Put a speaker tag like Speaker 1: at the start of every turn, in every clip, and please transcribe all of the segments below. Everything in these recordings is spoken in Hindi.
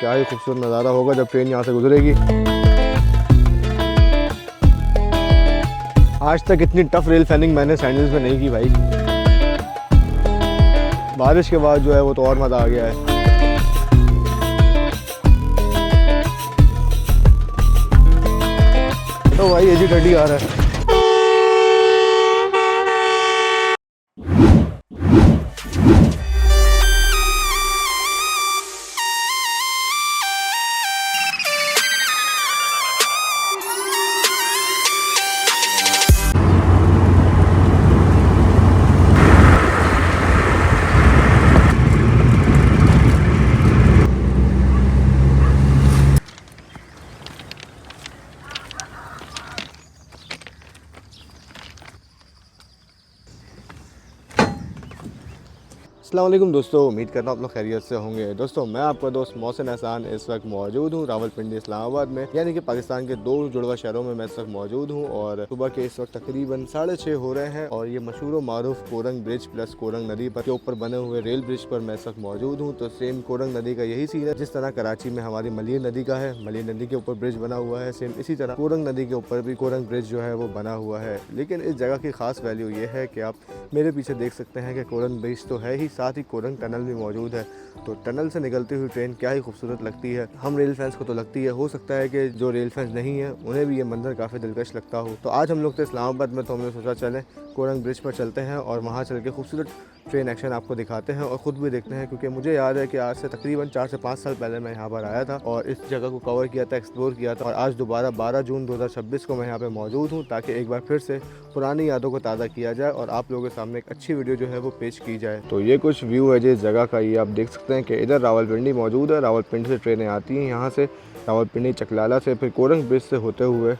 Speaker 1: क्या ही खूबसूरत नज़ारा होगा जब ट्रेन यहाँ से गुजरेगी। आज तक इतनी टफ रेल फैनिंग मैंने सैंडल्स में नहीं की भाई। बारिश के बाद जो है वो तो और मज़ा आ गया है। तो भाई AG30 आ रहा है। अस्सलाम वालेकुम दोस्तों, उम्मीद करता हूँ आप लोग खैरियत से होंगे। दोस्तों मैं आपका दोस्त मोहसिन एहसान इस वक्त मौजूद हूँ रावलपिंडी इस्लामाबाद में, यानी कि पाकिस्तान के दो जुड़वा शहरों में मैं इस वक्त मौजूद हूँ। और सुबह के इस वक्त तकरीबन 6:30 हो रहे हैं और ये मशहूर व मारूफ कोरंग ब्रिज प्लस कोरंग नदी पर के ऊपर बने हुए रेल ब्रिज पर मैं इस वक्त मौजूद हूँ। तो सेम कोरंग नदी का यही सीन है जिस तरह कराची में हमारी मलिर नदी का है, मलिर नदी के ऊपर ब्रिज बना हुआ है, सेम इसी तरह कोरंग नदी के ऊपर भी कोरंग ब्रिज जो है वो बना हुआ है। लेकिन इस जगह की खास वैल्यू ये है कि आप मेरे पीछे देख सकते हैं कि कोरंग ब्रिज तो है ही, साथ ही कोरंग टनल भी मौजूद है। तो टनल से निकलती हुई ट्रेन क्या ही खूबसूरत लगती है। हम रेल फैंस को तो लगती है, हो सकता है कि जो रेल फैंस नहीं है उन्हें भी ये मंजर काफ़ी दिलकश लगता हो। तो आज हम लोग तो इस्लामाबाद में, तो हमने सोचा चलें कोरंग ब्रिज पर चलते हैं और वहाँ चल के खूबसूरत ट्रेन एक्शन आपको दिखाते हैं और ख़ुद भी देखते हैं। क्योंकि मुझे याद है कि आज से तकरीबन 4 से 5 साल पहले मैं यहाँ पर आया था और इस जगह को कवर किया था, एक्सप्लोर किया था। और आज दोबारा 12 जून 2026 को मैं यहाँ पे मौजूद हूँ ताकि एक बार फिर से पुरानी यादों को ताज़ा किया जाए और आप लोगों के सामने एक अच्छी वीडियो जो है वो पेश की जाए। तो ये कुछ व्यू है जिस जगह का, ये आप देख सकते हैं कि इधर रावलपिंडी मौजूद है। रावलपिंडी से ट्रेनें आती हैं यहाँ से, रावलपिंडी चकलाला से, फिर कोरंग ब्रिज से होते हुए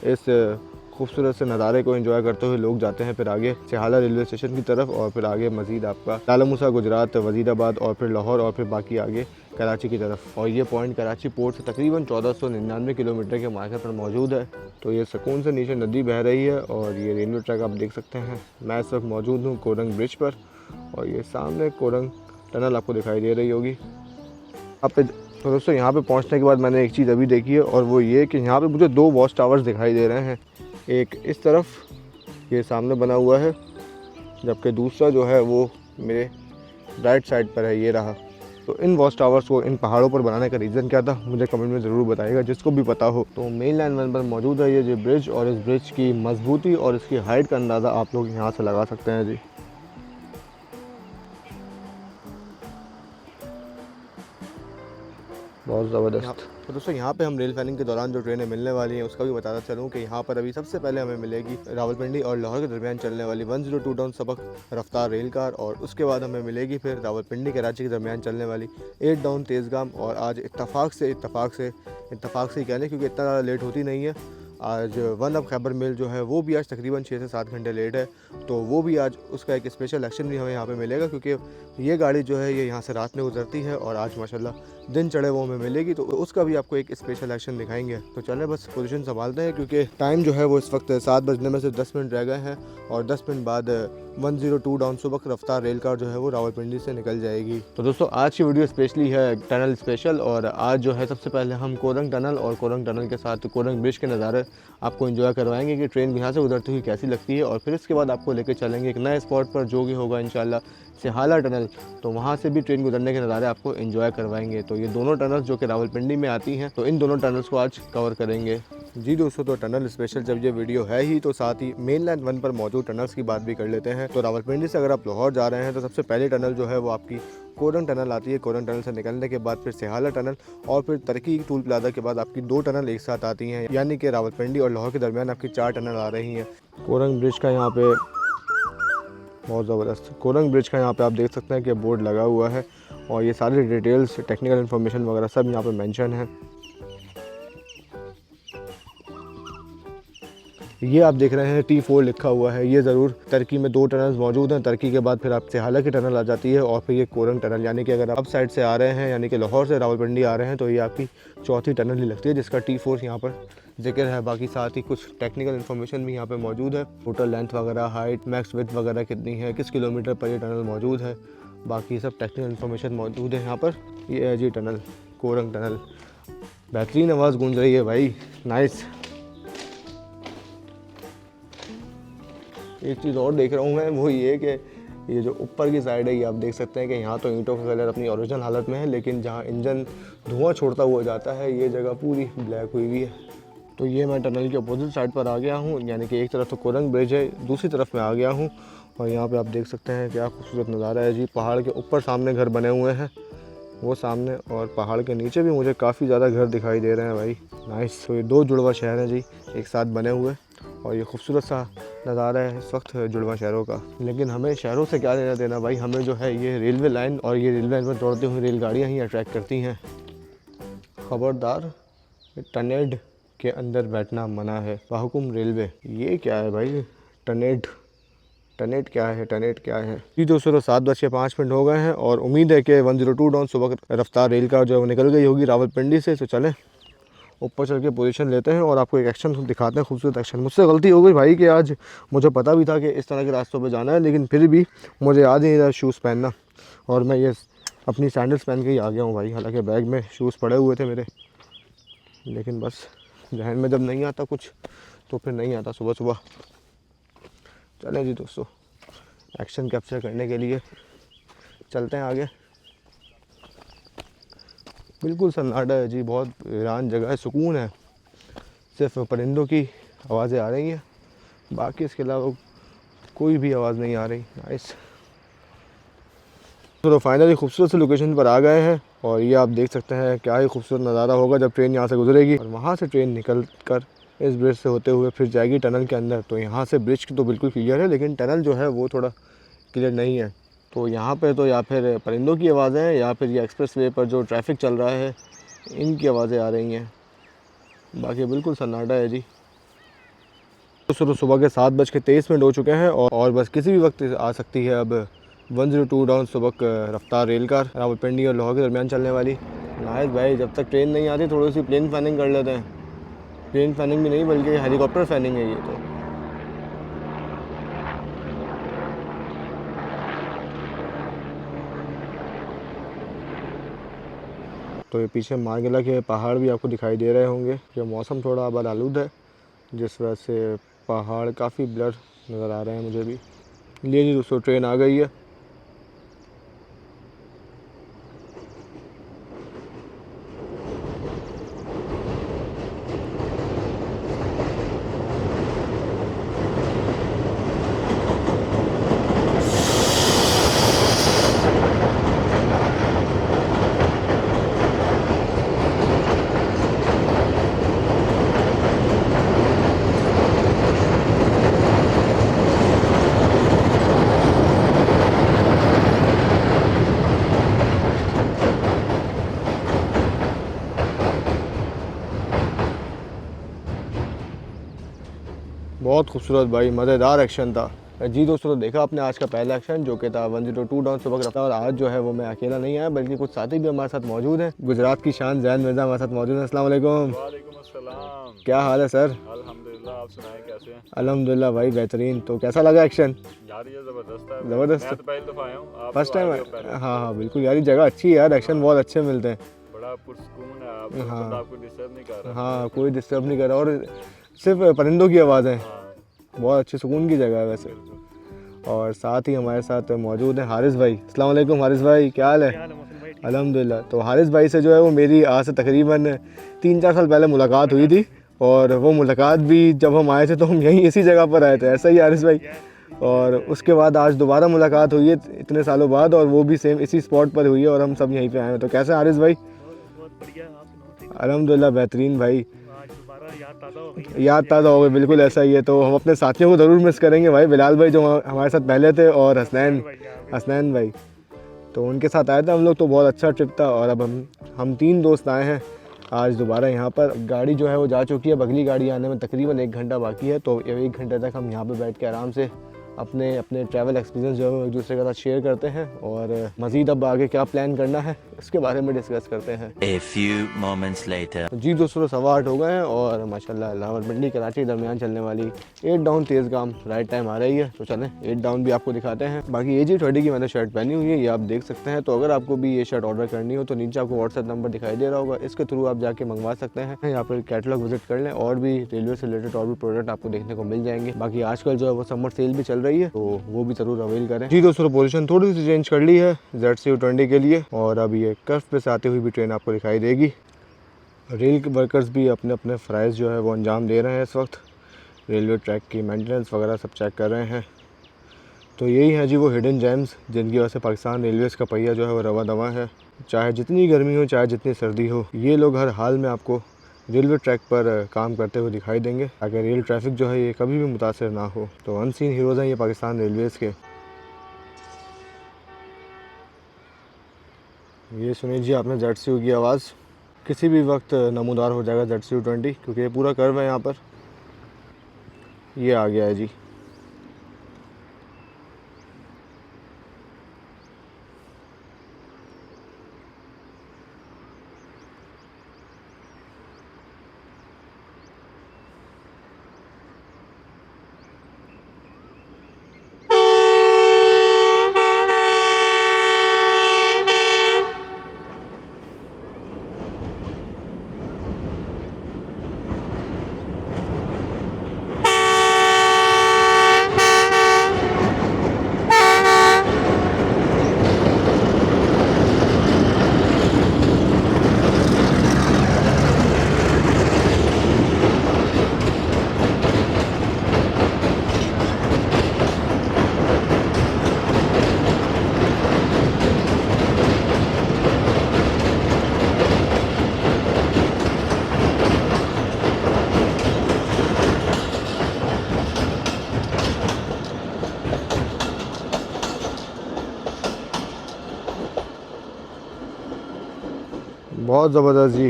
Speaker 1: इस खूबसूरत से नज़ारे को एंजॉय करते हुए लोग जाते हैं फिर आगे सिहाला रेलवे स्टेशन की तरफ और फिर आगे मज़ीद आपका लाला मूसा गुजरात, वज़ीराबाद और फिर लाहौर और फिर बाकी आगे कराची की तरफ। और ये पॉइंट कराची पोर्ट से तकरीबन 1499 किलोमीटर के मार्के पर मौजूद है। तो ये सुकून से नीचे नदी बह रही है और ये रेलवे ट्रैक आप देख सकते हैं। मैं इस वक्त मौजूद हूँ कोरंग ब्रिज पर और ये सामने कोरंग टनल आपको दिखाई दे रही होगी आप पे। तो दोस्तों यहाँ पे पहुँचने के बाद मैंने एक चीज़ अभी देखी है और वो ये कि यहाँ पे मुझे 2 वॉच टावर्स दिखाई दे रहे हैं। एक इस तरफ ये सामने बना हुआ है, जबकि दूसरा जो है वो मेरे राइट साइड पर है, ये रहा। तो इन वॉच टावर्स को इन पहाड़ों पर बनाने का रीज़न क्या था मुझे कमेंट में ज़रूर बताइएगा, जिसको भी पता हो। तो मेन लाइन 1 पर मौजूद है ये जो ब्रिज, और इस ब्रिज की मजबूती और इसकी हाइट का अंदाज़ा आप लोग यहाँ से लगा सकते हैं जी। बहुत ज़बरदस्त। तो दोस्तों यहाँ पे हम रेल फैनिंग के दौरान जो ट्रेनें मिलने वाली हैं उसका भी बताता चलूँ कि यहाँ पर अभी सबसे पहले हमें मिलेगी रावलपिंडी और लाहौर के दरमियान चलने वाली 102 डाउन सबक रफ्तार रेल कार, और उसके बाद हमें मिलेगी फिर रावलपिंडी कराची के दरमियान चलने वाली 8 डाउन तेज़गाम। और आज इत्तफाक से ही कह लें क्योंकि इतना ज़्यादा लेट होती नहीं है, आज 1 अप खैबर मेल जो है वो भी आज तकरीबन 6 से 7 घंटे लेट है। तो वो भी आज उसका एक स्पेशल एक्शन भी हमें यहाँ पे मिलेगा क्योंकि ये गाड़ी जो है ये यहाँ से रात में गुजरती है और आज माशाल्लाह दिन चढ़े वो हमें मिलेगी। तो उसका भी आपको एक स्पेशल एक्शन दिखाएंगे। तो चलें बस पोजीशन संभालते हैं क्योंकि टाइम जो है वो इस वक्त 7 बजने में सिर्फ 10 मिनट रह गए हैं और 10 मिनट बाद 102 डाउन सुबक रफ्तार रेल कार जो है वो रावलपिंडी से निकल जाएगी। तो दोस्तों आज की वीडियो स्पेशली है टनल स्पेशल, और आज जो है सबसे पहले हम कोरंग टनल और कोरंग टनल के साथ कोरंग ब्रिज के नज़ारे आपको एंजॉय करवाएंगे कि ट्रेन यहाँ से उतरती हुई कैसी लगती है। और फिर इसके बाद आपको लेकर चलेंगे एक नए स्पॉट पर जो कि होगा इंशाल्लाह सिहाला टनल। तो वहाँ से भी ट्रेन गुजरने के नज़ारे आपको एंजॉय करवाएंगे। तो ये दोनों टनल्स जो कि रावलपिंडी में आती हैं, तो इन दोनों टनल्स को आज कवर करेंगे जी दोस्तों। तो टनल स्पेशल जब ये वीडियो है ही तो साथ ही मेन लाइन 1 पर मौजूद टनल्स की बात भी कर लेते हैं। तो रावलपिंडी से अगर आप लाहौर जा रहे हैं तो सबसे पहली टनल जो है वो आपकी कोरंग टनल आती है। कोरंग टनल से निकलने के बाद फिर सिहाला टनल और फिर तरक्की टूल प्लाजा के बाद आपकी 2 टनल एक साथ आती हैं, यानी कि रावलपिंडी और लाहौर के दरमियान आपकी 4 टनल आ रही हैं। कोरंग ब्रिज का यहाँ पे बहुत ज़बरदस्त कोरंग ब्रिज का यहाँ पे आप देख सकते हैं कि बोर्ड लगा हुआ है और ये सारी डिटेल्स, टेक्निकल इन्फॉर्मेशन वगैरह सब यहाँ पे मेंशन है। ये आप देख रहे हैं T4 लिखा हुआ है, ये ज़रूर तरक्की में 2 टनल्स मौजूद हैं। तरक्की के बाद फिर आप सिहाला की टनल आ जाती है और फिर ये कोरंग टनल, यानी कि अगर आप साइड से आ रहे हैं यानी कि लाहौर से रावलपिंडी आ रहे हैं तो ये आपकी चौथी टनल ही लगती है जिसका T4 यहाँ पर जिक्र है। बाकी साथ ही कुछ टेक्निकल इन्फॉर्मेशन भी यहाँ पे मौजूद है, टोटल लेंथ वगैरह, हाइट, मैक्स विड्थ वगैरह कितनी है, किस किलोमीटर पर ये टनल मौजूद है, बाकी सब टेक्निकल इन्फॉर्मेशन मौजूद है यहाँ पर। ये है जी टनल कोरंग टनल। बेहतरीन आवाज़ गूंज रही है भाई, नाइस। एक चीज़ और देख रहा हूँ मैं, वो ये कि ये जो ऊपर की साइड है ये आप देख सकते हैं कि यहाँ तो ईंटों का कलर अपनी ओरिजिनल हालत में है, लेकिन जहाँ इंजन धुआं छोड़ता हुआ जाता है ये जगह पूरी ब्लैक हुई हुई है। तो ये मैं टनल के अपोजिट साइड पर आ गया हूँ, यानी कि एक तरफ तो कोरंग ब्रिज है, दूसरी तरफ मैं आ गया हूँ। और यहाँ पे आप देख सकते हैं क्या खूबसूरत नज़ारा है जी। पहाड़ के ऊपर सामने घर बने हुए हैं, वो सामने, और पहाड़ के नीचे भी मुझे काफ़ी ज़्यादा घर दिखाई दे रहे हैं भाई, नाइस। तो ये 2 जुड़वा शहर हैं जी एक साथ बने हुए, और ये खूबसूरत सा नज़ारा है इस वक्त जुड़वा शहरों का। लेकिन हमें शहरों से क्या लेना देना भाई, हमें जो है ये रेलवे लाइन और ये रेलवे लाइन पर दौड़ती हुई रेलगाड़ियाँ ही अट्रैक्ट करती हैं। खबरदार, टनेड के अंदर बैठना मना है, बाहुकुम रेलवे। ये क्या है भाई, टनेड क्या है, टनेट क्या है जी। दोस्तों 7:05 हो गए हैं और उम्मीद है कि 102 डाउन सुबह रफ्तार रेल का जो निकल गई होगी रावलपिंडी से। तो चलें ऊपर चल के पोजीशन लेते हैं और आपको एक एक्शन दिखाते हैं, खूबसूरत एक्शन। मुझसे गलती हो गई भाई कि आज मुझे पता भी था कि इस तरह के रास्तों पे जाना है, लेकिन फिर भी मुझे याद नहीं था शूज़ पहनना, और मैं ये अपनी सैंडल्स पहन के ही आ गया हूँ भाई। हालांकि बैग में शूज़ पड़े हुए थे मेरे, लेकिन बस जहन में जब नहीं आता कुछ तो फिर नहीं आता सुबह सुबह। चलें जी दोस्तों, एक्शन कैप्चर करने के लिए चलते हैं आगे। बिल्कुल सन्नाटा है जी, बहुत वीरान जगह है, सुकून है, सिर्फ परिंदों की आवाज़ें आ रही हैं, बाकी इसके अलावा कोई भी आवाज़ नहीं आ रही। नाइस। तो फाइनली खूबसूरत सी लोकेशन पर आ गए हैं, और ये आप देख सकते हैं क्या ही खूबसूरत नज़ारा होगा जब ट्रेन यहाँ से गुजरेगी, और वहाँ से ट्रेन निकल कर इस ब्रिज से होते हुए फिर जाएगी टनल के अंदर। तो यहाँ से ब्रिज तो बिल्कुल क्लियर है, लेकिन टनल जो है वो थोड़ा क्लियर नहीं है। तो यहाँ पे तो या फिर परिंदों की आवाज़ें हैं या फिर ये एक्सप्रेस वे पर जो ट्रैफिक चल रहा है इनकी आवाज़ें आ रही हैं, बाकी बिल्कुल सन्नाटा है जी। तो सुबह के 7:23 हो चुके हैं, और बस किसी भी वक्त आ सकती है अब 102 डाउन सुबह रफ्तार रेल कार रावलपिंडी और लाहौर के दरमियान चलने वाली। नाइस भाई, जब तक ट्रेन नहीं आती थोड़ी सी प्लेन फैनिंग कर लेते हैं। प्लेन फैनिंग भी नहीं बल्कि हेलीकॉप्टर फैनिंग है ये तो ये पीछे मार्गिला के पहाड़ भी आपको दिखाई दे रहे होंगे। ये मौसम थोड़ा बदआलूद है जिस वजह से पहाड़ काफ़ी ब्लर नज़र आ रहे हैं मुझे भी। लिए जी दोस्तों, ट्रेन आ गई है। बहुत खूबसूरत भाई, मज़ेदार एक्शन था जी। दोस्तों तो देखा आपने आज का पहला एक्शन जो कि था 102 डाउन सुबह रफ्तार, और आज जो है वो मैं अकेला नहीं आया बल्कि कुछ साथी भी हमारे साथ मौजूद हैं। गुजरात की शान ज़ैन मिर्ज़ा हमारे साथ मौजूद हैं। अस्सलाम वालेकुम।
Speaker 2: वालेकुम अस्सलाम।
Speaker 1: क्या हाल है सर?
Speaker 2: अल्हम्दुलिल्लाह, आप सुनाएं कैसे हैं?
Speaker 1: अल्हम्दुलिल्लाह भाई, बेहतरीन। तो कैसा लगा एक्शन?
Speaker 2: यार ये ज़बरदस्त है।
Speaker 1: ज़बरदस्त।
Speaker 2: मैं तो पहली दफ़ा आया हूँ, आप
Speaker 1: फर्स्ट
Speaker 2: तो आए
Speaker 1: टाइम?
Speaker 2: हुए हो पहले।
Speaker 1: हाँ बिल्कुल यार, ये जगह अच्छी है यार, एक्शन बहुत अच्छे मिलते हैं।
Speaker 2: बड़ा पुरसुकून है, आप
Speaker 1: हाँ।
Speaker 2: बंदा आपको डिस्टर्ब नहीं कर रहा।
Speaker 1: हाँ, कोई डिस्टर्ब नहीं कर रहा, और सिर्फ परिंदों की आवाज़ें।
Speaker 2: हाँ,
Speaker 1: बहुत अच्छी सुकून की जगह है वैसे। और साथ ही हमारे साथ मौजूद हैं हारिस भाई। अस्सलाम वालेकुम हारिस भाई, क्या हाल है? अल्हम्दुलिल्लाह। तो हारिस भाई से जो है वो मेरी आज से तकरीबन 3-4 साल पहले मुलाकात हुई थी, और वो मुलाकात भी जब हम आए थे तो हम यहीं इसी जगह पर आए थे, ऐसा ही हारिस भाई। और उसके बाद आज दोबारा मुलाकात हुई है इतने सालों बाद, और वो भी सेम इसी स्पॉट पर हुई है, और हम सब यहीं पे आए हैं। तो कैसे हारिस भाई? अल्हम्दुलिल्लाह बेहतरीन भाई। याद ताज़ा हो गई, बिल्कुल ऐसा ही है। तो हम अपने साथियों को ज़रूर मिस करेंगे भाई, बिलाल भाई जो हमारे साथ पहले थे, और हसनैन भाई, तो उनके साथ आए थे हम लोग। तो बहुत अच्छा ट्रिप था, और अब हम 3 दोस्त आए हैं आज दोबारा यहाँ पर। गाड़ी जो है वो जा चुकी है, अगली गाड़ी आने में तकरीबन 1 घंटा बाकी है। तो 1 घंटे तक हम यहाँ पर बैठ के आराम से अपने ट्रैवल एक्सपीरियंस जो है वो एक दूसरे के साथ शेयर करते हैं, और मज़ीद अब आगे क्या प्लान करना है इसके बारे में डिस्कस करते हैं।
Speaker 3: A few moments later.
Speaker 1: जी दोस्तों, 8:15 हो गए हैं और माशाल्लाह रावलपिंडी कराची के दरमियान चलने वाली 8 डाउन तेज़गाम राइट टाइम आ रही है। तो चलें 8 डाउन भी आपको दिखाते हैं। बाकी AG30 की मैंने शर्ट पहनी हुई है, ये आप देख सकते हैं। तो अगर आपको भी ये शर्ट ऑर्डर करनी हो तो नीचे आपको व्हाट्सएप नंबर दिखाई दे रहा होगा, इसके थ्रू आप जाके मंगवा सकते हैं। यहाँ पर कैटलॉग विजिट कर लें और भी रेलवे से रिलेटेड और भी प्रोडक्ट आपको देखने को मिल जाएंगे। बाकी आजकल जो है वो समर सेल भी चल रही है, तो वो भी ज़रूर अवेल करें। जी दोस्तों, पोजीशन थोड़ी सी चेंज कर ली है ZCU20 के लिए और अब ये कर्व पे से आती हुई भी ट्रेन आपको दिखाई देगी। रेल के वर्कर्स भी अपने अपने फ़राइज़ जो है वो अंजाम दे रहे हैं। इस वक्त रेलवे ट्रैक की मेंटेनेंस वगैरह सब चेक कर रहे हैं। तो यही है जी वो हिडन जेम्स जिनकी वजह से पाकिस्तान रेलवेज़ का पहिया जो है वो रवा दवा है। चाहे जितनी गर्मी हो, चाहे जितनी सर्दी हो, ये लोग हर हाल में आपको रेलवे ट्रैक पर काम करते हुए दिखाई देंगे ताकि रेल ट्रैफिक जो है ये कभी भी मुतासर ना हो। तो अनसीन हीरोज़ हैं ये पाकिस्तान रेलवेज़ के। ये सुनिए जी आपने ZCU की आवाज़, किसी भी वक्त नमूदार हो जाएगा ZCU20 क्योंकि ये पूरा कर्व है। यहाँ पर ये आ गया है जी। बहुत ज़बरदस्त जी,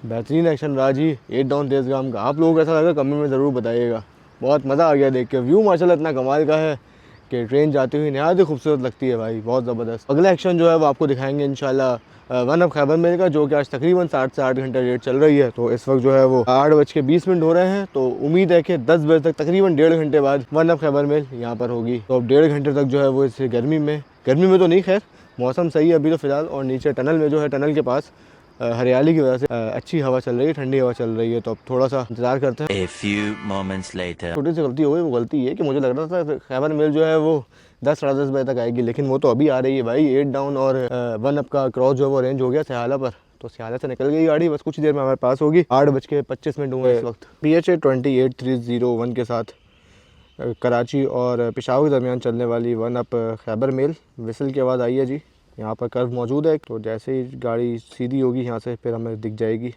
Speaker 1: बेहतरीन एक्शन रहा जी 8 डाउन तेज़गाम का। आप लोगों को ऐसा लगा कमेंट में ज़रूर बताइएगा। बहुत मज़ा आ गया देख के। व्यू माशाल्लाह इतना कमाल का है कि ट्रेन जाती हुई नहायत ही खूबसूरत लगती है भाई, बहुत ज़बरदस्त। अगला एक्शन जो है वो आपको दिखाएंगे इंशाल्लाह वन ऑफ खैबर मेल का, जो कि आज तकरीबन 7 से 8 घंटे रेट चल रही है। तो इस वक्त जो है वो 8:20 हो रहे हैं। तो उम्मीद है कि 10 बजे तक तकरीबन 1.5 घंटे बाद वन ऑफ खैबर मेल यहाँ पर होगी। तो अब 1.5 घंटे तक जो है वो इस गर्मी में तो नहीं, खैर मौसम सही है अभी तो फ़िलहाल। और नीचे टनल में जो है, टनल के पास हरियाली की वजह से अच्छी हवा चल रही है, ठंडी हवा चल रही है। तो अब थोड़ा सा इंतज़ार करते हैं।
Speaker 3: A few moments later.
Speaker 1: छोटी सी गलती हो गई, वो गलती ये कि मुझे लग रहा था खैबर मेल जो है वो 10 साढ़े 10 बजे तक आएगी, लेकिन वो तो अभी आ रही है भाई। 8 डाउन और 1 अप का क्रॉस जो है वो अरेंज हो गया सयाला पर। तो सयाला से निकल गई गाड़ी, बस कुछ देर में हमारे पास होगी। 8:25 हुए इस वक्त। PHA 28301 के साथ कराची और पेशावर के दरमियान चलने वाली 1 अप खैबर मेल विसल की आवाज़ आई है जी। यहाँ पर कर्व मौजूद है, तो जैसे ही गाड़ी सीधी होगी यहाँ से फिर हमें दिख जाएगी।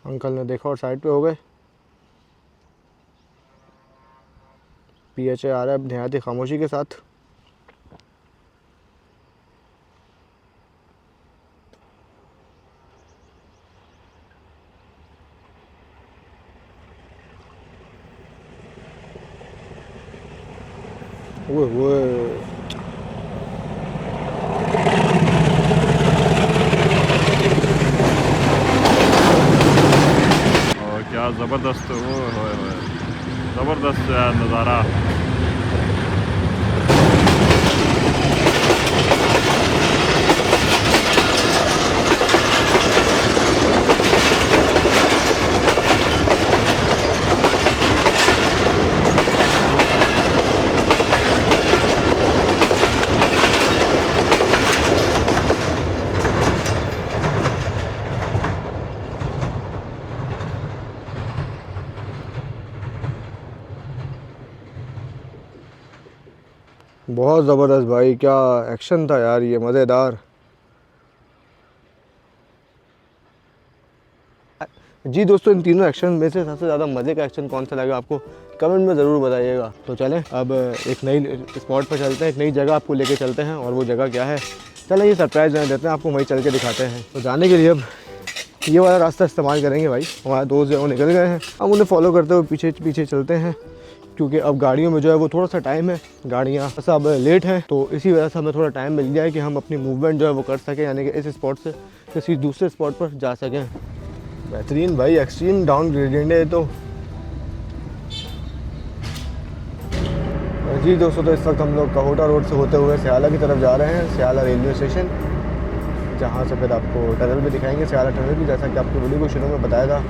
Speaker 1: अंकल ने देखा और साइड पे हो गए। PHA आ रहा है नहायत ही खामोशी के साथ। वो
Speaker 2: और क्या ज़बरदस्त, हो ज़बरदस्त नज़ारा।
Speaker 1: बहुत ज़बरदस्त भाई, क्या एक्शन था यार, ये मज़ेदार। जी दोस्तों, इन तीनों एक्शन में से सबसे ज़्यादा मज़े का एक्शन कौन सा लगा आपको कमेंट में ज़रूर बताइएगा। तो चलें अब एक नई स्पॉट पर चलते हैं, एक नई जगह आपको लेके चलते हैं। और वो जगह क्या है, चलें ये सरप्राइज़ देते हैं आपको, वहीं चल के दिखाते हैं। तो जाने के लिए अब ये वाला रास्ता इस्तेमाल करेंगे भाई। हमारे दोस्त जो निकल गए हैं, हम उन्हें फॉलो करते हुए पीछे पीछे चलते हैं। क्योंकि अब गाड़ियों में जो है वो थोड़ा सा टाइम है, गाड़ियाँ सब लेट हैं, तो इसी वजह से हमें थोड़ा टाइम मिल गया है कि हम अपनी मूवमेंट जो है वो कर सकें, यानी कि इस स्पॉट से किसी दूसरे स्पॉट पर जा सकें। बेहतरीन भाई, एक्सट्रीम डाउन ग्रेडियंट है तो। जी दोस्तों, तो इस वक्त हम लोग कहोटा रोड से होते हुए सियाला की तरफ जा रहे हैं, सियाला रेलवे स्टेशन, जहाँ से फिर आपको टनल भी दिखाएंगे, सियाला टनल भी, जैसा कि आपको वीडियो को शुरू में बताया था।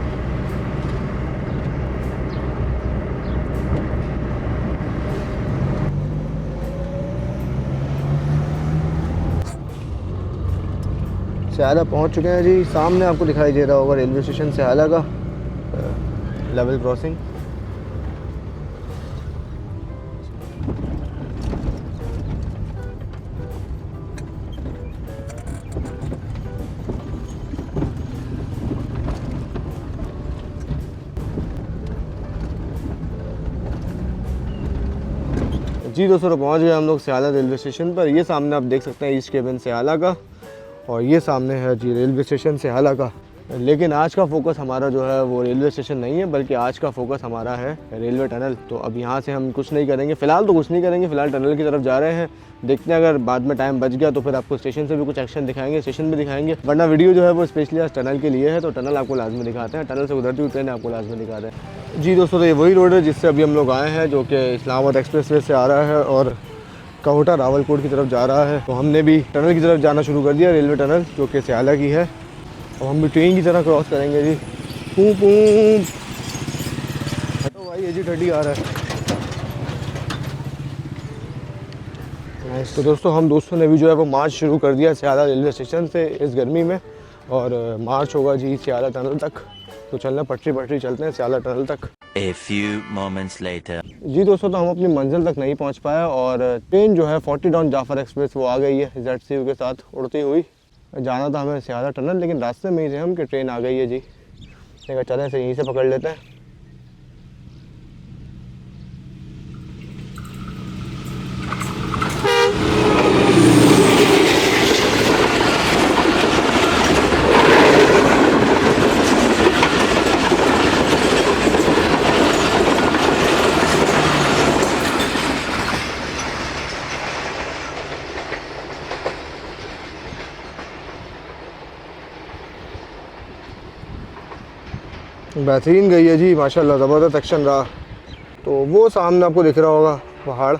Speaker 1: सियाला पहुँच चुके हैं जी। सामने आपको दिखाई दे रहा होगा रेलवे स्टेशन सियाला का लेवल क्रॉसिंग। जी दोस्तों, तो पहुँच गए हम लोग सियाला रेलवे स्टेशन पर। ये सामने आप देख सकते हैं ईस्ट केबिन सियाला का, और ये सामने है जी रेलवे स्टेशन सियाला का। लेकिन आज का फोकस हमारा जो है वो रेलवे स्टेशन नहीं है, बल्कि आज का फोकस हमारा है रेलवे टनल। तो अब यहाँ से हम कुछ नहीं करेंगे, फ़िलहाल तो कुछ नहीं करेंगे, फ़िलहाल टनल की तरफ जा रहे हैं। देखते हैं, अगर बाद में टाइम बच गया तो फिर आपको स्टेशन से भी कुछ एक्शन दिखाएंगे, स्टेशन भी दिखाएंगे, वरना वीडियो जो है वो स्पेशली आज टनल के लिए है, तो टनल आपको लाजमी दिखाते हैं, टनल से उधरती हुई ट्रेन आपको लाजमी दिखाते हैं। जी दोस्तों, तो ये वही रोड है जिससे अभी हम लोग आए हैं, जो कि इस्लामाबाद एक्सप्रेसवे से आ रहा है और कहोटा रावलकोट की तरफ जा रहा है। तो हमने भी टनल की तरफ जाना शुरू कर दिया, रेलवे टनल जो कि सियाला की है। अब हम भी ट्रेन की तरह क्रॉस करेंगे जी। पूं पूं, हटो भाई, AG30 आ रहा है। तो दोस्तों, हम दोस्तों ने भी जो है वो मार्च शुरू कर दिया सियाला रेलवे स्टेशन से इस गर्मी में, और मार्च होगा जी सियाला टनल तक। तो चलना पटरी चलते हैं सियाला टनल तक।
Speaker 3: A few moments later.
Speaker 1: जी दोस्तों, तो हम अपनी मंजिल तक नहीं पहुंच पाए, और ट्रेन जो है 40 डाउन जाफर एक्सप्रेस वो आ गई है ZCU के साथ उड़ती हुई। जाना था हमें सियाला टनल, लेकिन रास्ते में ही थे हम कि ट्रेन आ गई है जी। देखा, चलें से यहीं से पकड़ लेते हैं। बेहतरीन गई है जी, माशाल्लाह, ज़बरदस्त एक्शन रहा। तो वो सामने आपको दिख रहा होगा पहाड़,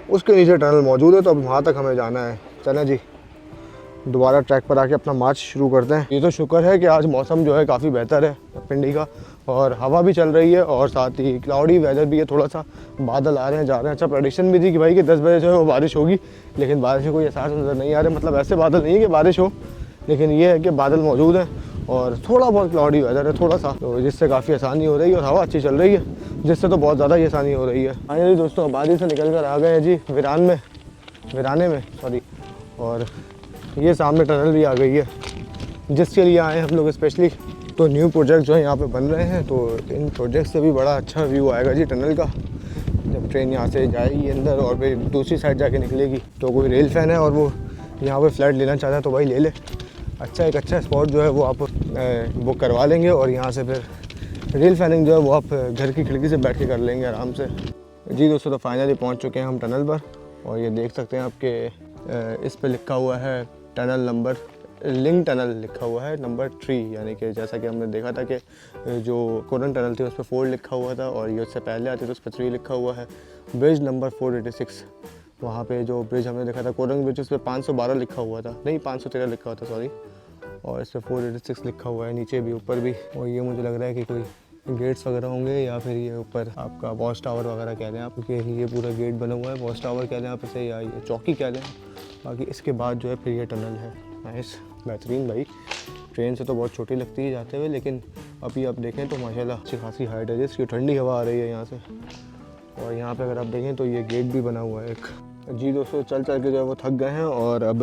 Speaker 1: उसके नीचे टनल मौजूद है, तो अब वहाँ तक हमें जाना है। चलें जी, दोबारा ट्रैक पर आके अपना मार्च शुरू करते हैं। ये तो शुक्र है कि आज मौसम जो है काफ़ी बेहतर है पिंडी का, और हवा भी चल रही है, और साथ ही क्लाउडी वेदर भी है, थोड़ा सा बादल आ रहे हैं जा रहे हैं। अच्छा, प्रेडिक्शन भी थी कि भाई कि 10 बजे जो है वो बारिश होगी, लेकिन बारिश का कोई एहसास नज़र नहीं आ रहा। मतलब ऐसे बादल नहीं है कि बारिश हो, लेकिन ये है कि बादल मौजूद हैं और थोड़ा बहुत क्लाउडी वेदर है थोड़ा सा, तो जिससे काफ़ी आसानी हो रही है, और हवा अच्छी चल रही है, जिससे तो बहुत ज़्यादा ही आसानी हो रही है। फाइनली दोस्तों, आबादी से निकल कर आ गए हैं जी वीराने में सॉरी, और ये सामने टनल भी आ गई है जिसके लिए आए हैं हम लोग स्पेशली। तो न्यू प्रोजेक्ट जो है यहाँ पे बन रहे हैं, तो इन प्रोजेक्ट से भी बड़ा अच्छा व्यू आएगा जी टनल का, जब ट्रेन यहाँ से जाएगी अंदर और फिर दूसरी साइड जाके निकलेगी। तो कोई रेल फैन है और वो यहाँ पे फ्लैट लेना चाहता है तो भाई ले ले, एक अच्छा स्पॉट जो है वो आप बुक करवा लेंगे, और यहाँ से फिर रेल फैनिंग जो है वो आप घर की खिड़की से बैठ के कर लेंगे आराम से। जी दोस्तों, तो फाइनली पहुँच चुके हैं हम टनल पर, और ये देख सकते हैं आपके इस पर लिखा हुआ है टनल नंबर, लिंक टनल लिखा हुआ है नंबर 3, यानी कि जैसा कि हमने देखा था कि जो कोरन टनल थी उस पर 4 लिखा हुआ था, और ये उससे पहले आती तो उस पर 3 लिखा हुआ है। ब्रिज नंबर 486, वहाँ पे जो ब्रिज हमने देखा था कोरन ब्रिज, उस पर 512 लिखा हुआ था, नहीं 513 लिखा हुआ था सॉरी, और इस पर 486 लिखा हुआ है नीचे भी ऊपर भी। और ये मुझे लग रहा है कि कोई गेट्स वगैरह होंगे, या फिर ये ऊपर आपका वॉच टावर वगैरह कह लें आप, क्योंकि ये पूरा गेट बना हुआ है, वॉच टावर कह लें आप इसे, या ये चौकी कह लें। बाकी इसके बाद जो है फिर ये टनल है। नाइस, बेहतरीन भाई। ट्रेन से तो बहुत छोटी लगती है जाते हुए, लेकिन अभी आप देखें तो माशाल्लाह अच्छी खासी हाइट है जिसकी ठंडी हवा आ रही है यहाँ से। और यहाँ पे अगर आप देखें तो ये गेट भी बना हुआ है एक। जी दोस्तों, चल के जो है वो थक गए हैं, और अब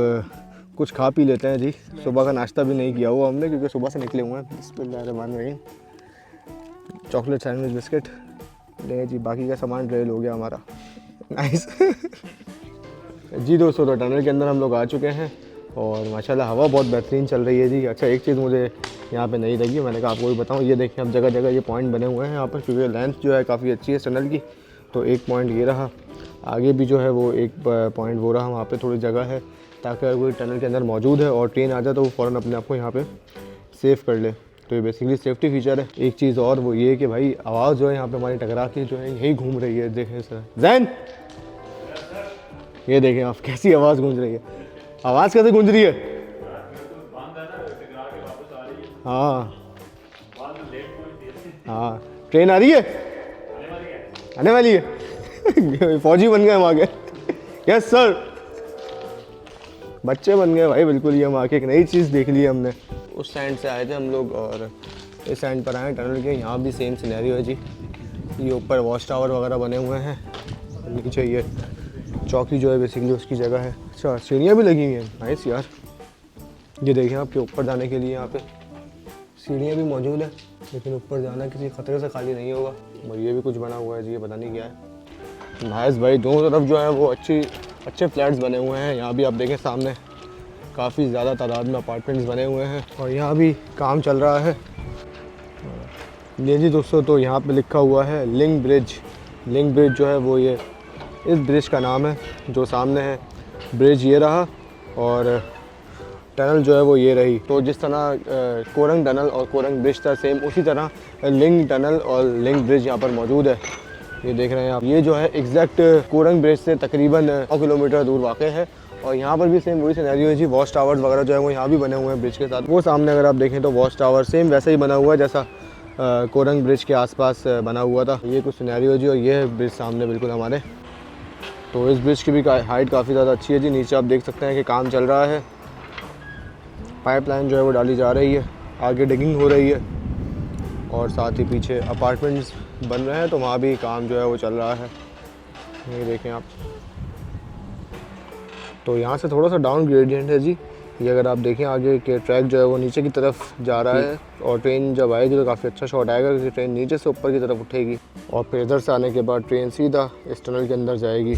Speaker 1: कुछ खा पी लेते हैं जी। सुबह का नाश्ता भी नहीं किया हुआ हमने, क्योंकि सुबह से निकले हुए हैं। बिस्मिल्लाहिर्रहमानिर्रहीम। चॉकलेट सैंडविच बिस्किट ले जी, बाकी का सामान रेल हो गया हमारा। नाइस। जी दोस्तों, तो टनल के अंदर हम लोग आ चुके हैं, और माशाल्लाह हवा बहुत बेहतरीन चल रही है जी। अच्छा, एक चीज़ मुझे यहाँ पे नहीं लगी, मैंने कहा आपको भी बताऊँ, ये देखिए अब जगह जगह ये पॉइंट बने हुए हैं यहाँ पर, क्योंकि लेंथ जो है काफ़ी अच्छी है टनल की, तो एक पॉइंट ये रहा, आगे भी जो है वो एक पॉइंट वो रहा, वहाँ पे थोड़ी जगह है ताकि अगर कोई टनल के अंदर मौजूद है और ट्रेन आ जाए तो वो फ़ौरन अपने आप को यहाँ पे सेव कर ले। तो ये बेसिकली सेफ्टी फीचर है। एक चीज़ और वो ये कि भाई आवाज़ जो है यहाँ पे हमारी टकरा के जो है यही घूम रही है, देखें सर जैन, ये देखें आप कैसी आवाज़ गूंज रही है। आवाज़ कैसे गूंज रही है? हाँ हाँ, ट्रेन आ रही है, आने वाली है। फौजी बन गए हम आगे। यस सर, बच्चे बन गए भाई बिल्कुल। ये हम आके एक नई चीज़ देख ली हमने। उस साइड से आए थे हम लोग और इस साइड पर आए टनल के। यहाँ भी सेम सिनेरियो है जी। ये ऊपर वॉच टावर वगैरह बने हुए हैं, नीचे ये चौकी जो है बेसिकली उसकी जगह है। अच्छा, सीढ़ियाँ भी लगी हुई हैं, नाइस यार। ये देखें आपके ऊपर जाने के लिए यहाँ पे सीढ़ियाँ भी मौजूद है, लेकिन ऊपर जाना किसी खतरे से खाली नहीं होगा। और ये भी कुछ बना हुआ है जी, ये पता नहीं क्या है। नाइस भाई, दोनों तरफ जो है वो अच्छे फ्लैट्स बने हुए हैं। यहाँ भी आप देखें सामने काफ़ी ज़्यादा तादाद में अपार्टमेंट्स बने हुए हैं और यहाँ भी काम चल रहा है। ये जी दोस्तों, तो यहाँ पे लिखा हुआ है लिंक ब्रिज। लिंक ब्रिज जो है वो ये इस ब्रिज का नाम है जो सामने है। ब्रिज ये रहा और टनल जो है वो ये रही। तो जिस तरह कोरंग टनल और कोरंग ब्रिज था सेम उसी तरह लिंक टनल और लिंक ब्रिज यहाँ पर मौजूद है। ये देख रहे हैं आप, ये जो है एग्जैक्ट कोरंग ब्रिज से तकरीबन 9 किलोमीटर दूर वाक़ है। और यहाँ पर भी सेम वही सिनेरियो है जी। वॉच टावर्स वगैरह जो है वो यहाँ भी बने हुए हैं ब्रिज के साथ। वो सामने अगर आप देखें तो वॉच टावर सेम वैसे ही बना हुआ है जैसा कोरंग ब्रिज के आसपास बना हुआ था। ये कुछ सिनेरियो जी। और ये है ब्रिज सामने बिल्कुल हमारे। तो इस ब्रिज की भी हाइट काफ़ी ज़्यादा अच्छी है जी। नीचे आप देख सकते हैं कि काम चल रहा है, पाइपलाइन जो है वो डाली जा रही है, आगे डिगिंग हो रही है और साथ ही पीछे अपार्टमेंट्स बन रहे हैं, तो वहाँ भी काम जो है वो चल रहा है। ये देखें आप, तो यहाँ से थोड़ा सा डाउन ग्रेडियंट है जी। ये अगर आप देखें आगे के ट्रैक जो है वो नीचे की तरफ जा रहा है और ट्रेन जब आएगी तो काफ़ी अच्छा शॉट आएगा क्योंकि ट्रेन नीचे से ऊपर की तरफ उठेगी और फिर इधर से आने के बाद ट्रेन सीधा इस टनल के अंदर जाएगी।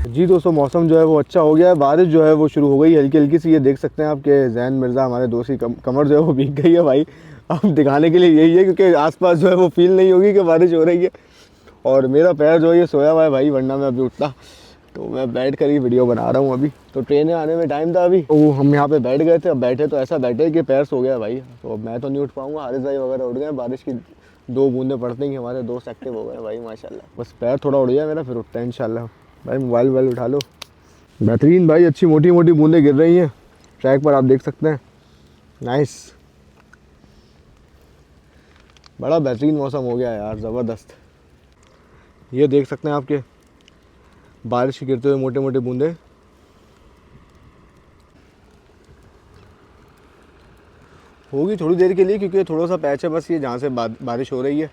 Speaker 1: जी दोस्तों, मौसम जो है वो अच्छा हो गया है। बारिश जो है वो शुरू हो गई हल्की हल्की सी। ये देख सकते हैं आप कि जैन मिर्ज़ा हमारे दोस्त की कमर जो है वो भीग गई है भाई। अब दिखाने के लिए यही है क्योंकि आसपास जो है वो फील नहीं होगी कि बारिश हो रही है। और मेरा पैर जो है ये सोया हुआ है भाई, वरना मैं अभी उठता। तो मैं बैठ कर ही वीडियो बना रहा हूँ अभी। तो ट्रेन आने में टाइम था अभी, तो हम यहाँ पे बैठ गए थे। अब बैठे तो ऐसा बैठे कि पैर सो गया भाई। तो अब मैं तो नहीं उठ पाऊँगा, हारिस भाई वगैरह उठ गए। बारिश की 2 बूंदें पड़ते ही हमारे दोस्त एक्टिव हो गए भाई माशाल्लाह। बस पैर थोड़ा उड़ गया मेरा, फिर उठता है इंशाल्लाह। भाई मोबाइल उठा लो। बेहतरीन भाई, अच्छी मोटी मोटी बूंदें गिर रही हैं ट्रैक पर, आप देख सकते हैं। नाइस, बड़ा बेहतरीन मौसम हो गया यार, ज़बरदस्त। ये देख सकते हैं आपके बारिश की गिरते हुए मोटे मोटे बूंदे। होगी थोड़ी देर के लिए क्योंकि थोड़ा सा पैच है बस ये जहाँ से बारिश हो रही है,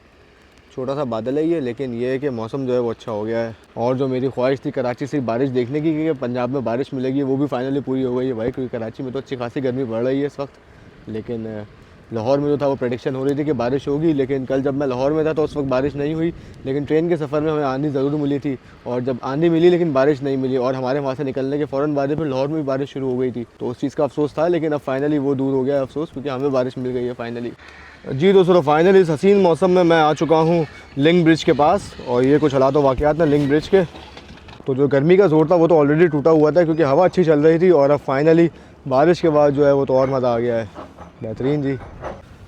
Speaker 1: छोटा सा बादल है ये। लेकिन ये है कि मौसम जो है वो अच्छा हो गया है। और जो मेरी ख्वाहिश थी कराची से बारिश देखने की कि पंजाब में बारिश मिलेगी, वो भी फाइनली पूरी हो गई है भाई। क्योंकि कराची में तो अच्छी खासी गर्मी बढ़ रही है इस वक्त। लेकिन लाहौर में जो था वो प्रेडिक्शन हो रही थी कि बारिश होगी, लेकिन कल जब मैं लाहौर में था तो उस वक्त बारिश नहीं हुई। लेकिन ट्रेन के सफ़र में हमें आंधी ज़रूर मिली थी और जब आंधी मिली लेकिन बारिश नहीं मिली। और हमारे वहाँ से निकलने के फ़ौरन बाद फिर लाहौर में भी बारिश शुरू हो गई थी, तो उस चीज़ का अफसोस था। लेकिन अब फाइनली वो दूर हो गया अफसोस, क्योंकि हमें बारिश मिल गई है फाइनली। जी दोस्तों, फाइनली इस हसीन मौसम में मैं आ चुका हूँ लिंक ब्रिज के पास। और ये कुछ हालात वाक़यात हैं लिंक ब्रिज के। तो जो गर्मी का जोर था वो तो ऑलरेडी टूटा हुआ था क्योंकि हवा अच्छी चल रही थी। और अब फाइनली बारिश के बाद जो है वो तो और मज़ा आ गया है। बेहतरीन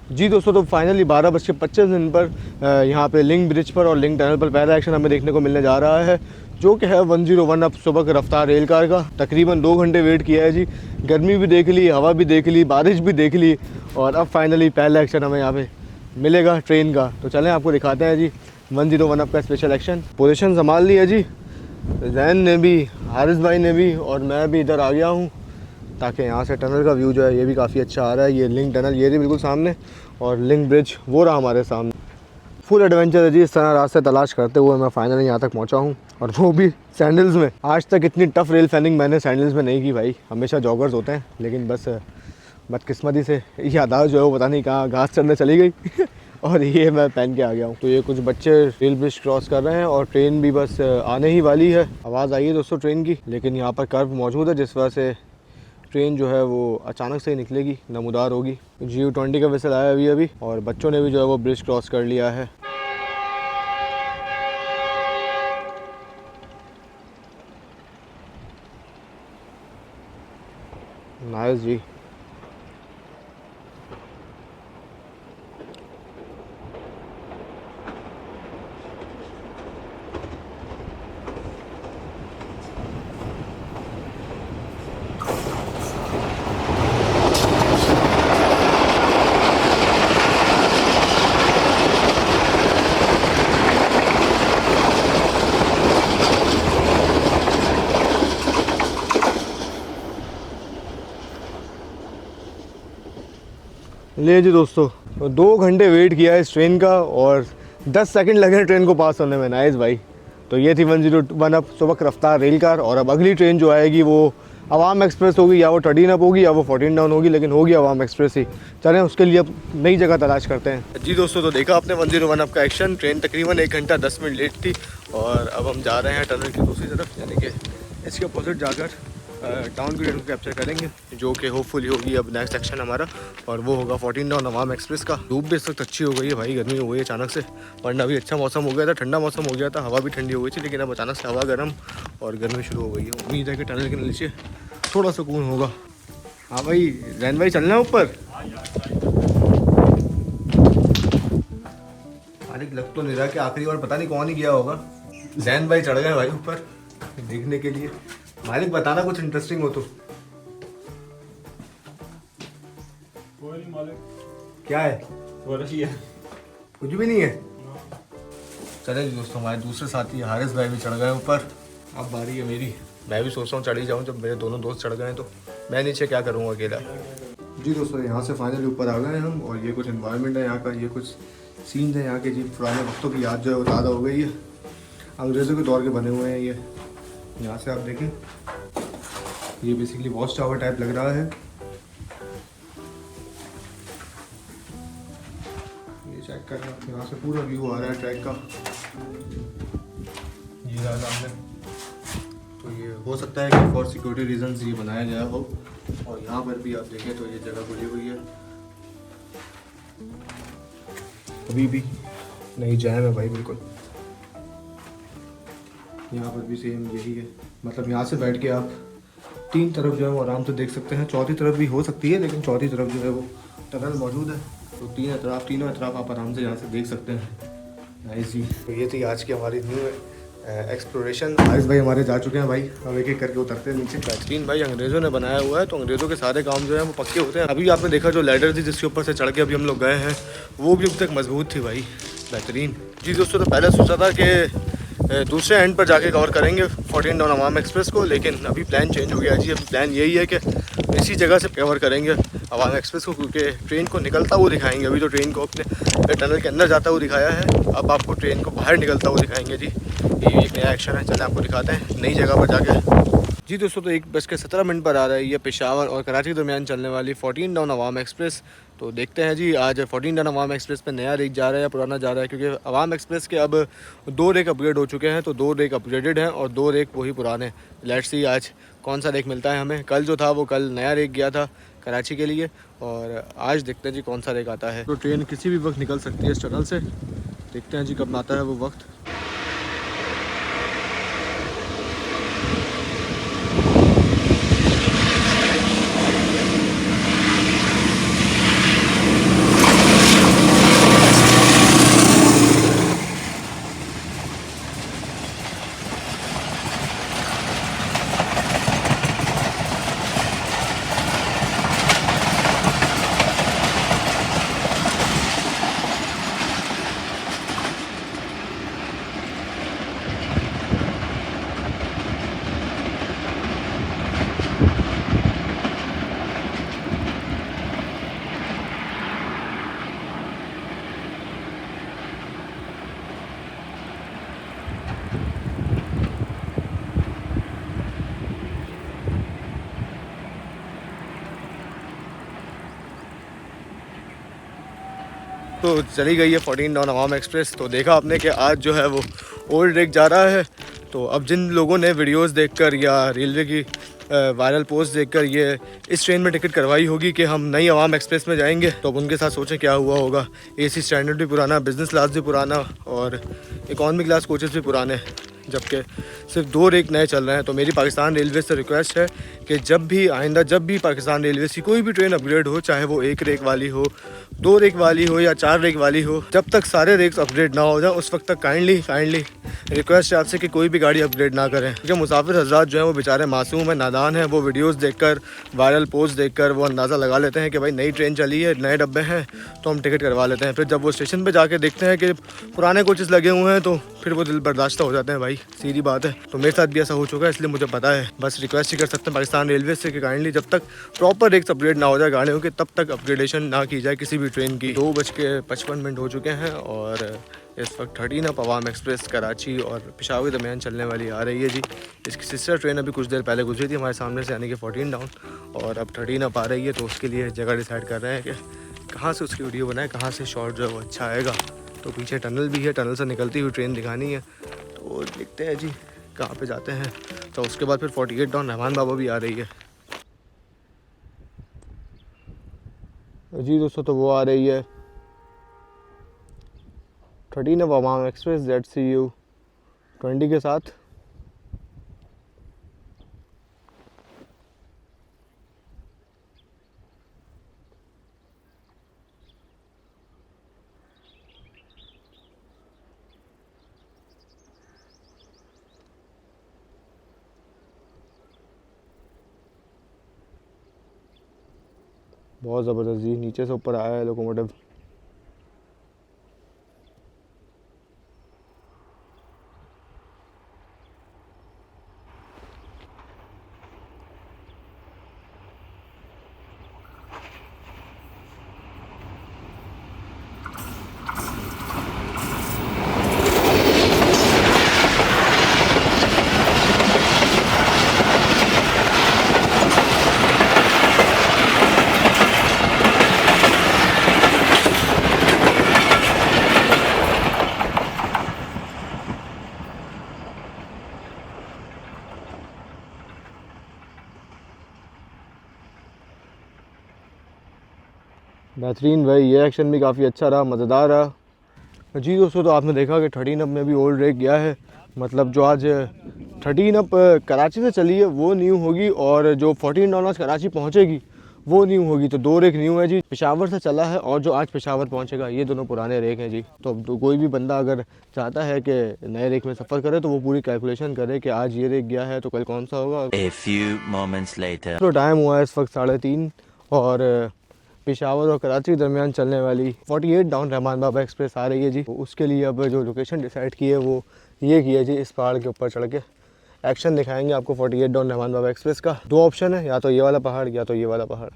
Speaker 1: जी दोस्तों, तो फाइनली 12:25 पर यहाँ पे लिंक ब्रिज पर और लिंक टनल पर पहला एक्शन हमें देखने को मिलने जा रहा है, जो कि है 101 अब सुबह की रफ्तार रेल कार का। तकरीबन 2 घंटे वेट किया है जी। गर्मी भी देख ली, हवा भी देख ली, बारिश भी देख ली और अब फाइनली पहला एक्शन हमें यहाँ पे मिलेगा ट्रेन का। तो चलें आपको दिखाते हैं जी 101 अब का स्पेशल एक्शन। पोजीशन संभाल ली है जी जैन ने भी, हारिस भाई ने भी, और मैं भी इधर आ गया हूँ ताकि यहाँ से टनल का व्यू जो है ये भी काफ़ी अच्छा आ रहा है। ये लिंक टनल ये रही बिल्कुल सामने और लिंक ब्रिज वो रहा हमारे सामने। फुल एडवेंचर है जी। इस तरह रास्ते तलाश करते हुए मैं फाइनली यहाँ तक पहुँचा हूँ और वो भी सैंडल्स में। आज तक इतनी टफ रेल फैनिंग मैंने सैंडल्स में नहीं की भाई, हमेशा जॉगर्स होते हैं। लेकिन बस बदकिस्मती से ये आदात जो है वो पता नहीं कहाँ घास चढ़ने चली गई और ये मैं पहन के आ गया हूँ। तो ये कुछ बच्चे रेल ब्रिज क्रॉस कर रहे हैं और ट्रेन भी बस आने ही वाली है। आवाज़ आई है दोस्तों ट्रेन की, लेकिन यहाँ पर कर्व मौजूद है जिस वजह से ट्रेन जो है वो अचानक से ही निकलेगी, नमूदार होगी। GU20 का वेसल आया अभी और बच्चों ने भी जो है वो ब्रिज क्रॉस कर लिया है। नाइस जी। ले जी दोस्तों, तो 2 घंटे वेट किया है इस ट्रेन का और 10 सेकंड लगे ट्रेन को पास होने में। नाइस भाई। तो ये थी 101 अप सुबह रफ्तार रेल कार। और अब अगली ट्रेन जो आएगी वो अवाम एक्सप्रेस होगी, या वो 13 अप होगी या वो 14 डाउन होगी, लेकिन होगी अवाम एक्सप्रेस ही। चलें उसके लिए अब नई जगह तलाश करते हैं। जी दोस्तों, तो देखा आपने 101 अप का एक्शन। ट्रेन तकरीबन 1 घंटा 10 मिनट लेट थी और अब हम जा रहे हैं टनल की दूसरी तरफ, यानी कि इसके अपोजिट जाकर टाउन की ट्रेन को कैप्चर करेंगे, जो कि होपफुली होगी अब नेक्स्ट एक्शन हमारा, और वो होगा 14 डाउन अवाम एक्सप्रेस का। धूप भी इस वक्त अच्छी हो गई है भाई, गर्मी हो गई है अचानक से, वरना अभी अच्छा मौसम हो गया था, ठंडा मौसम हो गया था, हवा भी ठंडी हो गई थी, लेकिन अब अचानक से हवा गर्म और गर्मी शुरू हो गई है। उम्मीद है कि टनल के नीचे थोड़ा सुकून होगा। हाँ भाई, जैन भाई चलना है ऊपर। मालिक लग तो नहीं रहा कि आखिरी बार पता नहीं कौन ही गया होगा। जैन भाई चढ़ गए भाई ऊपर देखने के लिए। मालिक बताना कुछ इंटरेस्टिंग हो तो।
Speaker 2: कोई नहीं मालिक,
Speaker 1: क्या है?
Speaker 2: वही है,
Speaker 1: कुछ भी नहीं है। चले जी दोस्तों, हमारे दूसरे साथी हारिस भाई भी चढ़ गए ऊपर। अब बारी है मेरी। मैं भी सोच रहा हूँ चढ़ ही जाऊँ, जब मेरे दोनों दोस्त चढ़ गए तो मैं नीचे क्या करूँगा अकेला। जी दोस्तों, यहाँ से फाइनली ऊपर आ गए हैं हम, और ये कुछ एनवायरनमेंट है यहाँ का, ये कुछ सीन है यहाँ के। जी पुराने वक्तों की याद जो है वो ताज़ा हो गई है। अंग्रेज़ों के दौर के बने हुए हैं ये। यहाँ से आप देखें, ये बेसिकली वॉच टावर टाइप लग रहा है। ये चेक करना, यहाँ से पूरा व्यू आ रहा है ट्रैक का। ये रहा सामने। तो ये हो सकता है कि फॉर सिक्योरिटी रीजंस ये बनाया गया हो। और यहाँ पर भी आप देखें तो ये जगह खुली हुई है, अभी भी नहीं जैम है भाई बिल्कुल। यहाँ पर भी सेम यही है, मतलब यहाँ से बैठ के आप 3 तरफ जो है वो आराम से देख सकते हैं। चौथी तरफ भी हो सकती है, लेकिन चौथी तरफ जो है वो टनल मौजूद है, तो तीनों तरफ आप आराम से यहाँ से देख सकते हैं। नाइस जी। तो ये थी आज की हमारी न्यू एक्सप्लोरेशन। आरिस भाई हमारे जा चुके हैं भाई, अब एक एक करके उतरते हैं नीचे। बेहतरीन भाई, अंग्रेज़ों ने बनाया हुआ है, तो अंग्रेज़ों के सारे काम जो है वो पक्के होते हैं। अभी आपने देखा जो लैडर थी जिसके ऊपर से चढ़ के अभी हम लोग गए हैं, वो भी अब तक मजबूत थी भाई, बेहतरीन। जी दोस्तों, तो पहले सोचा था कि दूसरे एंड पर जाके कवर करेंगे 14 डाउन अवाम एक्सप्रेस को, लेकिन अभी प्लान चेंज हो गया जी। अभी प्लान यही है कि इसी जगह से कवर करेंगे अवाम एक्सप्रेस को, क्योंकि ट्रेन को निकलता हुआ दिखाएंगे। अभी तो ट्रेन को अपने टनल के अंदर जाता हुआ दिखाया है, अब आपको ट्रेन को बाहर निकलता हुआ दिखाएंगे जी। ये एक नया एक्शन है, चले आपको दिखाते हैं नई जगह पर जाके। जी दोस्तों, तो 1:17 पर आ रहा है ये पेशावर और कराची के दरमियान चलने वाली 14 डाउन अवाम एक्सप्रेस। तो देखते हैं जी आज 14 डाउन अवाम एक्सप्रेस पे नया रेक जा रहा है या पुराना जा रहा है, क्योंकि अवाम एक्सप्रेस के अब 2 रेक अपग्रेड हो चुके हैं, तो 2 रेक अपग्रेडेड हैं और 2 रेक वही पुराने। लेट्स सी आज कौन सा रेक मिलता है हमें। कल जो था वो कल नया रेक गया था कराची के लिए, और आज देखते हैं जी कौन सा रेक आता है। तो ट्रेन किसी भी वक्त निकल सकती है इस टनल से, देखते हैं जी कब आता है वो वक्त। तो चली गई है 14 डाउन अवाम एक्सप्रेस। तो देखा आपने कि आज जो है वो ओल्ड रेक जा रहा है। तो अब जिन लोगों ने वीडियोस देखकर या रेलवे की वायरल पोस्ट देखकर ये इस ट्रेन में टिकट करवाई होगी कि हम नई अवाम एक्सप्रेस में जाएंगे। तो अब उनके साथ सोचें क्या हुआ होगा। एसी स्टैंडर्ड भी पुराना, बिज़नेस क्लास भी पुराना और इकॉनमी क्लास कोचेस भी पुराने, जबकि सिर्फ 2 रेक नए चल रहे हैं। तो मेरी पाकिस्तान रेलवे से रिक्वेस्ट है कि जब भी आइंदा जब भी पाकिस्तान रेलवे की कोई भी ट्रेन अपग्रेड हो, चाहे वो 1 रेक वाली हो, 2 रेक वाली हो या 4 रेक वाली हो, जब तक सारे रेक्स अपग्रेड ना हो जाए उस वक्त तक काइंडली रिक्वेस्ट है आपसे कि कोई भी गाड़ी अपग्रेड ना करें। क्योंकि मुसाफिर हजरात जो हैं वो बेचारे मासूम हैं, नादान हैं। वो वीडियोस देखकर, वायरल पोस्ट देखकर वो अंदाज़ा लगा लेते हैं कि भाई नई ट्रेन चली है, नए डब्बे हैं तो हम टिकट करवा लेते हैं। फिर जब वो स्टेशन पर जाके देखते हैं कि पुराने कोचेस लगे हुए हैं तो फिर वो दिल बर्दाश्त हो जाते हैं। भाई सीधी बात है। तो मेरे साथ भी ऐसा हो चुका है, इसलिए मुझे पता है। बस रिक्वेस्ट ही कर सकते हैं पाकिस्तान रेलवे से कि काइंडली जब तक प्रॉपर रेक्स अपग्रेड ना हो जाए गाड़ियों के, तब तक अपग्रेडेशन ना की जाए किसी भी ट्रेन की। 2:55 हो चुके हैं और इस वक्त 13 अप अवाम एक्सप्रेस कराची और पेशावर के दरमियान चलने वाली आ रही है जी। इसकी सिस्टर ट्रेन अभी कुछ देर पहले गुजरी थी हमारे सामने से, यानी कि 14 डाउन, और अब 13 अप आ रही है। तो उसके लिए जगह डिसाइड कर रहे हैं कि कहाँ से उसकी वीडियो बनाए, कहाँ से शॉट जो है वो अच्छा आएगा। तो पीछे टनल भी है, टनल से निकलती हुई ट्रेन दिखानी है। तो देखते हैं जी कहाँ पे जाते हैं। तो उसके बाद फिर 48 डाउन रहमान बाबा भी आ रही है जी दोस्तों। तो वो आ रही है 13 अवाम एक्सप्रेस ZCU 20 के साथ। बहुत ज़बरदस्त जी, नीचे से ऊपर आया है लोकोमोटिव। बेहतरीन भाई, ये एक्शन भी काफ़ी अच्छा रहा, मज़ेदार रहा जी दोस्तों। तो आपने देखा कि 13 अप में भी ओल्ड रेक गया है। मतलब जो आज 13 अप कराची से चली है वो न्यू होगी और जो 14 डाउन आज कराची पहुंचेगी वो न्यू होगी। तो 2 रेक न्यू है जी। पेशावर से चला है और जो आज पेशावर पहुंचेगा ये दोनों पुराने रेक हैं जी। तो कोई भी बंदा अगर चाहता है कि नए रेक में सफ़र करे तो वो पूरी कैलकुलेशन करे कि आज ये रेक गया है तो कल कौन सा होगा।
Speaker 3: A few moments later.
Speaker 1: तो टाइम हुआ है इस वक्त 3:30 और पेशावर और कराची के दरमियान चलने वाली 48 डाउन रहमान बाबा एक्सप्रेस आ रही है जी। तो उसके लिए अब जो लोकेशन डिसाइड की है वो ये की है जी, इस पहाड़ के ऊपर चढ़ के एक्शन दिखाएंगे आपको 48 डाउन रहमान बाबा एक्सप्रेस का। 2 ऑप्शन है, या तो ये वाला पहाड़ या तो ये वाला पहाड़।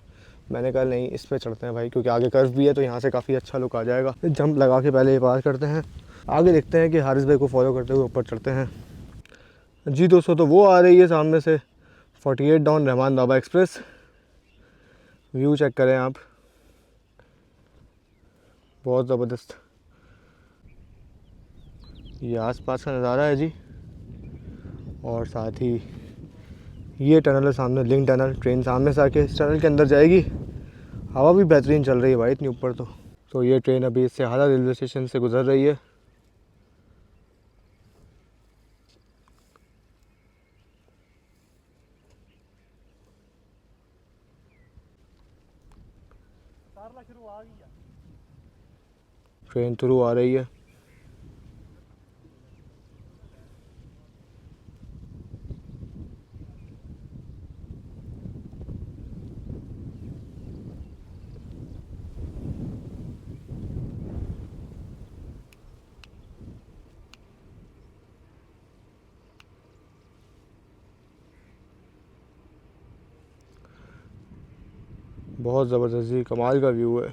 Speaker 1: मैंने कहा नहीं, इस पर चढ़ते हैं भाई, क्योंकि आगे कर्व भी है तो यहाँ से काफ़ी अच्छा लुक आ जाएगा। जंप लगा के पहले ये पार करते हैं, आगे देखते हैं कि हारिस भाई को फॉलो करते हुए ऊपर चढ़ते हैं जी दोस्तों। तो वो आ रही है सामने से 48 डाउन रहमान बाबा एक्सप्रेस। व्यू चेक करें आप, बहुत ज़बरदस्त ये आसपास का नज़ारा है जी। और साथ ही ये टनल है सामने, लिंक टनल। ट्रेन सामने से आके इस टनल के अंदर जाएगी। हवा भी बेहतरीन चल रही है भाई इतनी ऊपर। तो ये ट्रेन अभी इससे हादा रेलवे स्टेशन से गुजर रही है। ट्रेन थ्रू आ रही है। बहुत ज़बरदस्त जी, कमाल का व्यू है।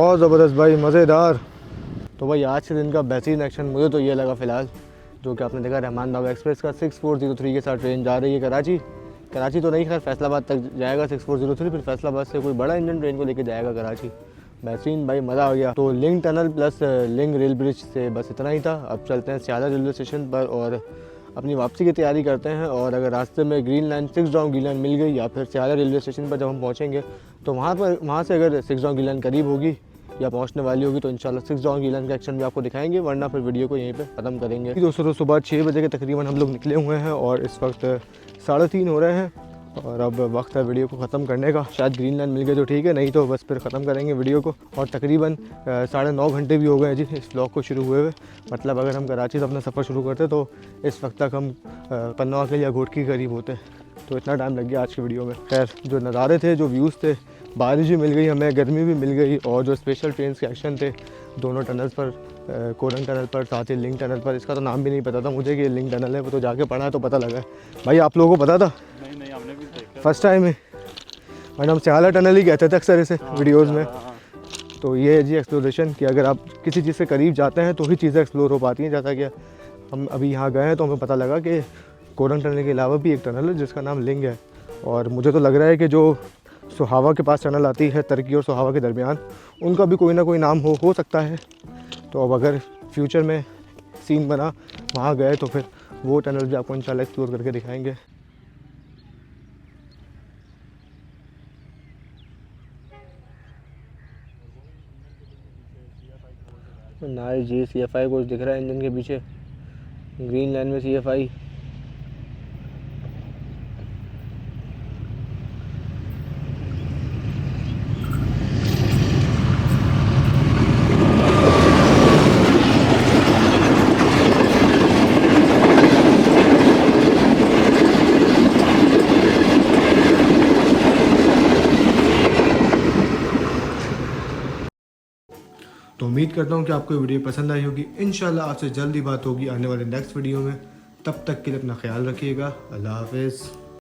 Speaker 1: बहुत ज़बरदस्त भाई, मज़ेदार। तो भाई आज के दिन का बेहतरीन एक्शन मुझे तो ये लगा फ़िलहाल, जो कि आपने देखा रहमान बाबा एक्सप्रेस का 6403 के साथ ट्रेन जा रही है कराची तो नहीं, खैर फैसलाबाद तक जाएगा 6403, फिर फैसलाबाद से कोई बड़ा इंजन ट्रेन को लेके जाएगा कराची। बेहतरीन भाई, मज़ा आ गया। तो link tunnel plus link rail bridge से बस इतना ही था। अब चलते हैं सियाला रेलवे स्टेशन पर और अपनी वापसी की तैयारी करते हैं। और अगर रास्ते में green line 6 down green line मिल गई या फिर सियाला रेलवे स्टेशन पर जब हम पहुँचेंगे तो वहाँ से अगर 6 डाउन ग्रीन लाइन करीब होगी या पहुंचने वाली होगी तो इंशाल्लाह 6 डाउन ग्रीन लाइन का एक्शन भी आपको दिखाएंगे, वरना फिर वीडियो को यहीं पे ख़त्म करेंगे। दोस्तों सुबह 6 बजे के तकरीबन हम लोग निकले हुए हैं और इस वक्त 3:30 हो रहे हैं और अब वक्त है वीडियो को ख़त्म करने का। शायद ग्रीन लाइन मिल गई तो ठीक है, नहीं तो बस फिर ख़त्म करेंगे वीडियो को। और तकरीबन 9:30 घंटे भी हो गए जी इस व्लॉग को शुरू हुए हुए। मतलब अगर हम कराची से अपना सफ़र शुरू करते तो इस वक्त तक हम पन्ना के या घोट के करीब होते, तो इतना टाइम लग गया आज की वीडियो में। खैर जो नज़ारे थे, जो व्यूज़ थे, बारिश भी मिल गई हमें, गर्मी भी मिल गई, और जो स्पेशल ट्रेन के एक्शन थे दोनों टनल्स पर, कोरंग टनल पर, साथ ही लिंक टनल पर। इसका तो नाम भी नहीं पता था मुझे कि लिंक टनल है, वो तो जाके पढ़ा तो पता लगा। भाई आप लोगों को पता था?
Speaker 2: नहीं हमने भी देखा
Speaker 1: फर्स्ट टाइम है मैडम, हम सियाला टनल ही कहते थे अक्सर इसे वीडियोज़ में। तो ये है जी एक्सप्लोरेशन कि अगर आप किसी चीज़ से करीब जाते हैं तो ही चीज़ें एक्सप्लोर हो पाती हैं। जैसा कि हम अभी यहाँ गए हैं तो हमें पता लगा कि कोरंग टनल के अलावा भी एक टनल है जिसका नाम लिंक है। और मुझे तो लग रहा है कि जो सुहावा के पास टनल आती है तरकी और सुहावा के दरमियान, उनका भी कोई ना कोई नाम हो सकता है। तो अब अगर फ्यूचर में सीन बना वहाँ गए तो फिर वो टनल भी आपको इंशाल्लाह एक्सप्लोर करके दिखाएंगे। नाइस जी, CFI कुछ दिख रहा है इंजन के पीछे, ग्रीन लाइन में CFI। तो उम्मीद करता हूँ कि आपको ये वीडियो पसंद आई होगी। इंशाल्लाह आपसे जल्दी बात होगी आने वाले नेक्स्ट वीडियो में। तब तक के लिए अपना ख्याल रखिएगा। अल्लाह हाफिज़।